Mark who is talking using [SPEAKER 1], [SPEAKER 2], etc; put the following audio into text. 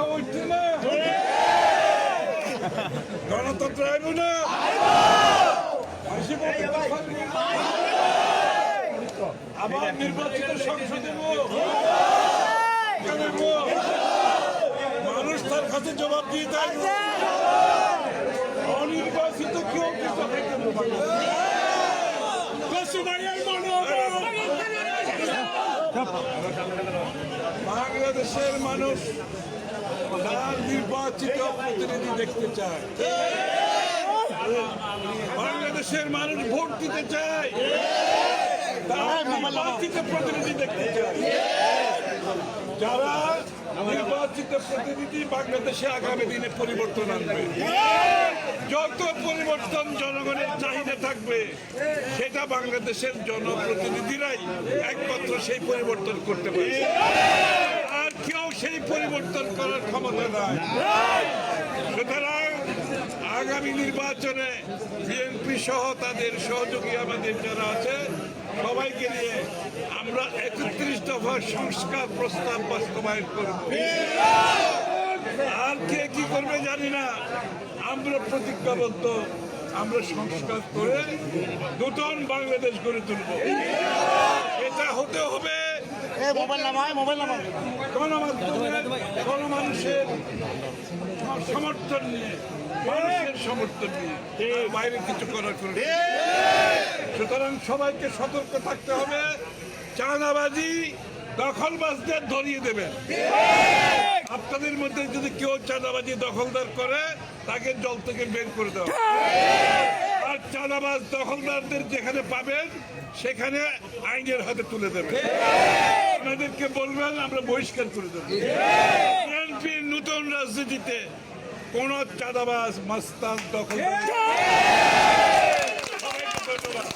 [SPEAKER 1] কথা হচ্ছে না, গণতন্ত্র আইব না, আবার নির্বাচিত সংসদে মানুষ তার কাছে জবাব দিয়ে দেয়। অনির্বাচিত কেউ বাংলাদেশের মানুষ তার নির্বাচিত প্রতিনিধি দেখতে চায়, বাংলাদেশের মানুষ ভোট দিতে চায়, তার নির্বাচিত প্রতিনিধি দেখতে চায়। যারা নির্বাচিত প্রতিনিধি বাংলাদেশে আগামী দিনে পরিবর্তন আনবে, যত পরিবর্তন জনগণের চাহিদা থাকবে সেটা বাংলাদেশের জনপ্রতিনিধিরাই একমাত্র সেই পরিবর্তন করতে পারে, আর কেউ সেই পরিবর্তন করার ক্ষমতা নাই। সুতরাং আগামী নির্বাচনে বিএনপি সহ তাদের সহযোগী আমাদের যারা আছে সবাইকে নিয়ে আমরা 31 দফা সংস্কার প্রস্তাব বাস্তবায়ন করব। আর কে কি করবে জানি না, আমরা প্রতিজ্ঞাবদ্ধ, আমরা সংস্কার করে নতুন বাংলাদেশ গড়ে তুলব। এটা হতে হবে গণমানুষের সমর্থন নিয়ে, মানুষের সমর্থন নিয়ে, বাইরে কিছু করার করে। সুতরাং সবাইকে সতর্ক থাকতে হবে, চাঁদাবাজি দখলবাজদের ধরিয়ে দেবেন। আপনাদের মধ্যে যদি কেউ চাঁদাবাজি দখলদার করে তাকে জল থেকে বের করে দেওয়া, আর চাঁদাবাজ দখলদারদের যেখানে পাবেন সেখানে আইনের হাতে তুলে দেবেন। আপনাদেরকে বলবেন আমরা বহিষ্কার করে দেব। বিএনপির নতুন রাজনীতিতে কোন চাঁদাবাজ মাস্তান দখলদার। ধন্যবাদ।